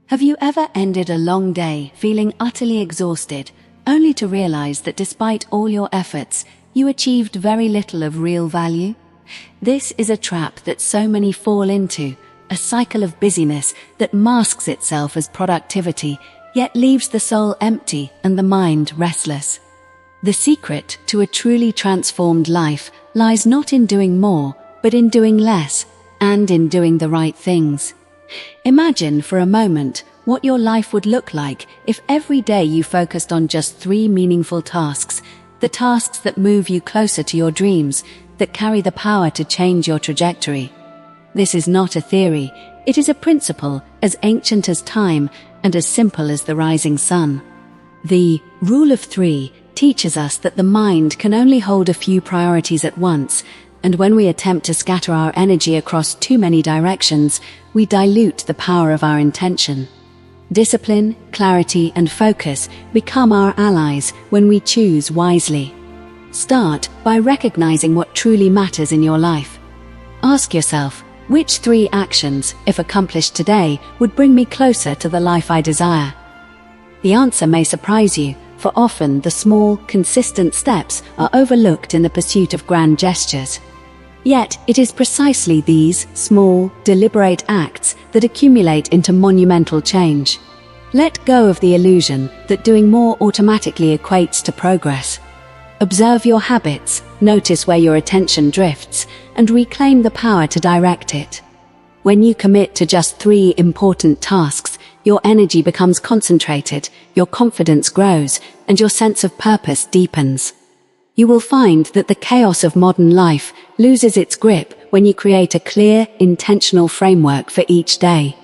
Have you ever ended a long day feeling utterly exhausted, only to realize that despite all your efforts, you achieved very little of real value? This is a trap that so many fall into, a cycle of busyness that masks itself as productivity, yet leaves the soul empty and the mind restless. The secret to a truly transformed life lies not in doing more, but in doing less, and in doing the right things. Imagine for a moment what your life would look like if every day you focused on just 3 meaningful tasks, the tasks that move you closer to your dreams, that carry the power to change your trajectory. This is not a theory, it is a principle as ancient as time and as simple as the rising sun. The rule of 3 teaches us that the mind can only hold a few priorities at once, and when we attempt to scatter our energy across too many directions, we dilute the power of our intention. Discipline, clarity, and focus become our allies when we choose wisely. Start by recognizing what truly matters in your life. Ask yourself, which 3 actions, if accomplished today, would bring me closer to the life I desire? The answer may surprise you, for often the small, consistent steps are overlooked in the pursuit of grand gestures. Yet, it is precisely these small, deliberate acts that accumulate into monumental change. Let go of the illusion that doing more automatically equates to progress. Observe your habits, notice where your attention drifts, and reclaim the power to direct it. When you commit to just 3 important tasks, your energy becomes concentrated, your confidence grows, and your sense of purpose deepens. You will find that the chaos of modern life loses its grip when you create a clear, intentional framework for each day.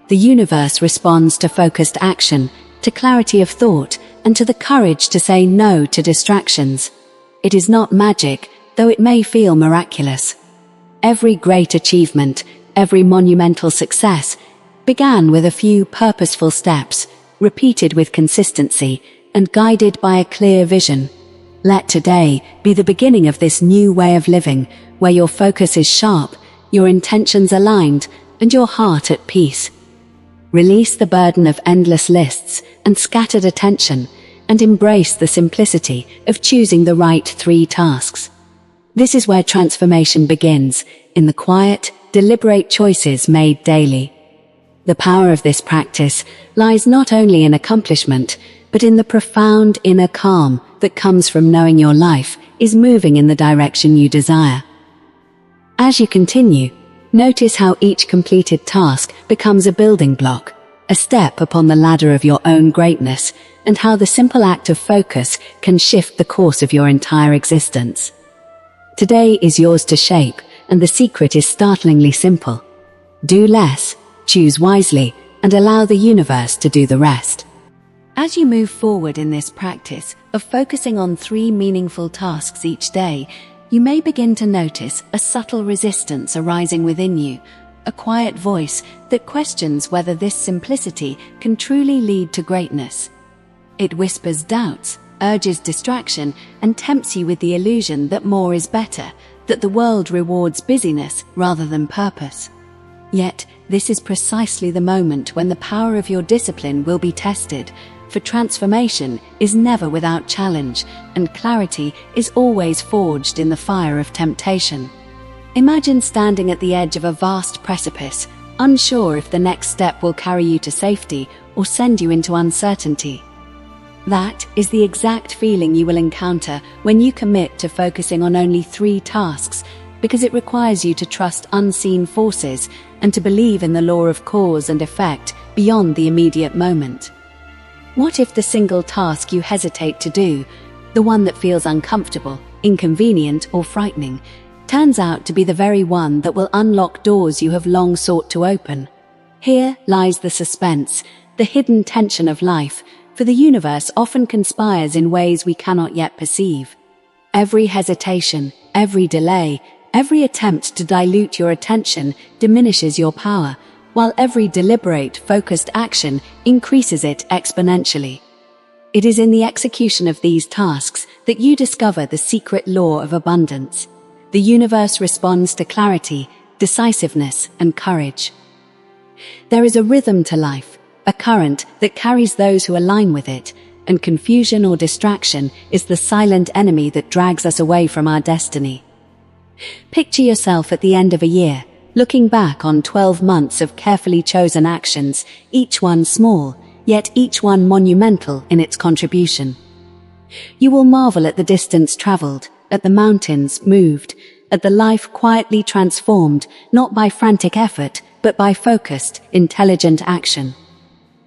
The universe responds to focused action, to clarity of thought, and to the courage to say no to distractions. It is not magic, though it may feel miraculous. Every great achievement, every monumental success, began with a few purposeful steps, repeated with consistency, and guided by a clear vision. Let today be the beginning of this new way of living, where your focus is sharp, your intentions aligned, and your heart at peace. Release the burden of endless lists and scattered attention, and embrace the simplicity of choosing the right 3 tasks. This is where transformation begins, in the quiet, deliberate choices made daily. The power of this practice lies not only in accomplishment, but in the profound inner calm that comes from knowing your life is moving in the direction you desire. As you continue, notice how each completed task becomes a building block, a step upon the ladder of your own greatness, and how the simple act of focus can shift the course of your entire existence. Today is yours to shape, and the secret is startlingly simple. Do less, choose wisely, and allow the universe to do the rest. As you move forward in this practice of focusing on 3 meaningful tasks each day, you may begin to notice a subtle resistance arising within you, a quiet voice that questions whether this simplicity can truly lead to greatness. It whispers doubts, urges distraction, and tempts you with the illusion that more is better, that the world rewards busyness rather than purpose. Yet, this is precisely the moment when the power of your discipline will be tested, for transformation is never without challenge, and clarity is always forged in the fire of temptation. Imagine standing at the edge of a vast precipice, unsure if the next step will carry you to safety or send you into uncertainty. That is the exact feeling you will encounter when you commit to focusing on only 3 tasks, because it requires you to trust unseen forces and to believe in the law of cause and effect beyond the immediate moment. What if the single task you hesitate to do, the one that feels uncomfortable, inconvenient, or frightening, turns out to be the very one that will unlock doors you have long sought to open? Here lies the suspense, the hidden tension of life, for the universe often conspires in ways we cannot yet perceive. Every hesitation, every delay, every attempt to dilute your attention diminishes your power, while every deliberate, focused action increases it exponentially. It is in the execution of these tasks that you discover the secret law of abundance. The universe responds to clarity, decisiveness, and courage. There is a rhythm to life, a current that carries those who align with it, and confusion or distraction is the silent enemy that drags us away from our destiny. Picture yourself at the end of a year, looking back on 12 months of carefully chosen actions, each one small, yet each one monumental in its contribution. You will marvel at the distance traveled, at the mountains moved, at the life quietly transformed, not by frantic effort, but by focused, intelligent action.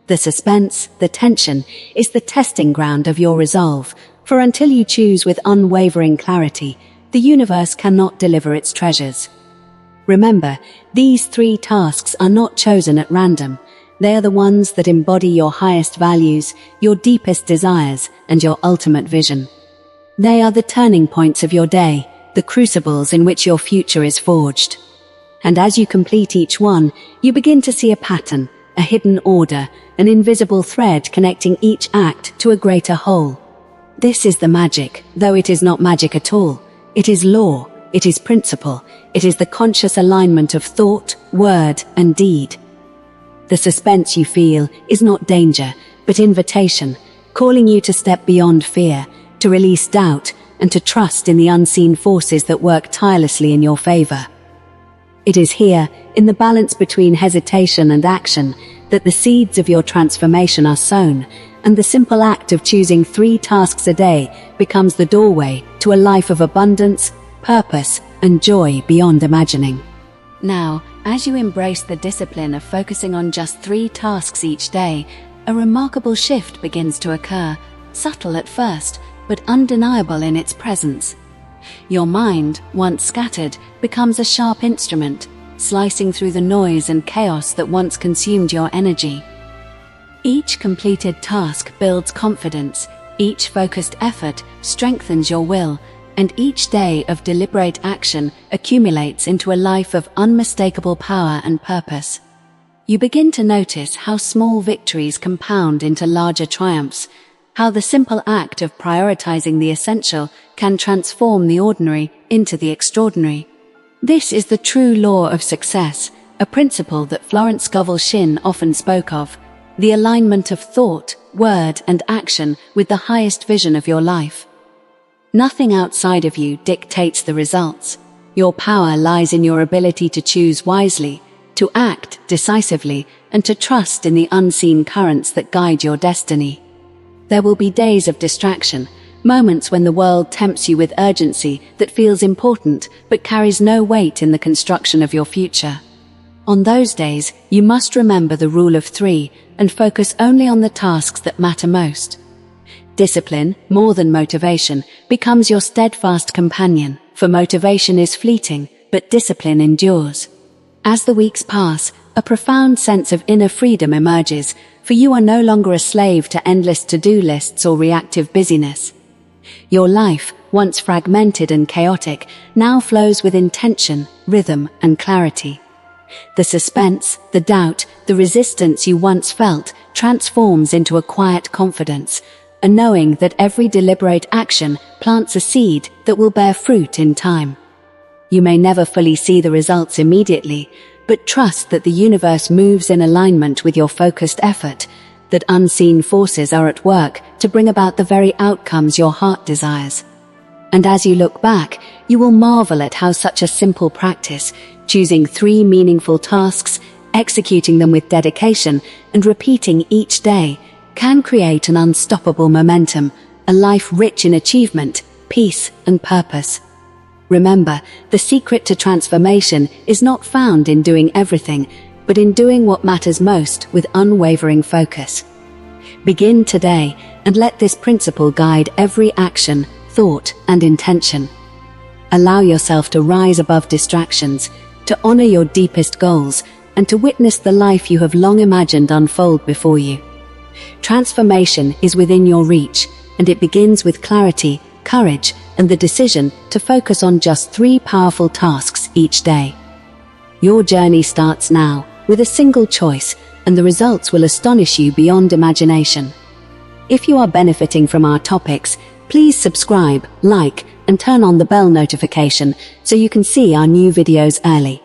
The suspense, the tension, is the testing ground of your resolve, for until you choose with unwavering clarity, the universe cannot deliver its treasures. Remember, these 3 tasks are not chosen at random. They are the ones that embody your highest values, your deepest desires, and your ultimate vision. They are the turning points of your day, the crucibles in which your future is forged. And as you complete each one, you begin to see a pattern, a hidden order, an invisible thread connecting each act to a greater whole. This is the magic, though it is not magic at all. It is law, it is principle, it is the conscious alignment of thought, word, and deed. The suspense you feel is not danger, but invitation, calling you to step beyond fear, to release doubt, and to trust in the unseen forces that work tirelessly in your favor. It is here, in the balance between hesitation and action, that the seeds of your transformation are sown, and the simple act of choosing 3 tasks a day becomes the doorway to a life of abundance, purpose, and joy beyond imagining. Now, as you embrace the discipline of focusing on just 3 tasks each day, a remarkable shift begins to occur, subtle at first, but undeniable in its presence. Your mind, once scattered, becomes a sharp instrument, slicing through the noise and chaos that once consumed your energy. Each completed task builds confidence, each focused effort strengthens your will, and each day of deliberate action accumulates into a life of unmistakable power and purpose. You begin to notice how small victories compound into larger triumphs, how the simple act of prioritizing the essential can transform the ordinary into the extraordinary. This is the true law of success, a principle that Florence Scovel often spoke of, the alignment of thought, word, and action with the highest vision of your life. Nothing outside of you dictates the results. Your power lies in your ability to choose wisely, to act decisively, and to trust in the unseen currents that guide your destiny. There will be days of distraction, moments when the world tempts you with urgency that feels important but carries no weight in the construction of your future. On those days, you must remember the rule of 3 and focus only on the tasks that matter most. Discipline, more than motivation, becomes your steadfast companion, for motivation is fleeting, but discipline endures. As the weeks pass, a profound sense of inner freedom emerges, for you are no longer a slave to endless to-do lists or reactive busyness. Your life, once fragmented and chaotic, now flows with intention, rhythm, and clarity. The suspense, the doubt, the resistance you once felt transforms into a quiet confidence, a knowing that every deliberate action plants a seed that will bear fruit in time. You may never fully see the results immediately, but trust that the universe moves in alignment with your focused effort, that unseen forces are at work to bring about the very outcomes your heart desires. And as you look back, you will marvel at how such a simple practice, choosing 3 meaningful tasks, executing them with dedication, and repeating each day, can create an unstoppable momentum, a life rich in achievement, peace, and purpose. Remember, the secret to transformation is not found in doing everything, but in doing what matters most with unwavering focus. Begin today and let this principle guide every action, thought, and intention. Allow yourself to rise above distractions, to honor your deepest goals, and to witness the life you have long imagined unfold before you. Transformation is within your reach, and it begins with clarity, courage, and the decision to focus on just 3 powerful tasks each day. Your journey starts now with a single choice, and the results will astonish you beyond imagination. If you are benefiting from our topics, please subscribe, like, and turn on the bell notification so you can see our new videos early.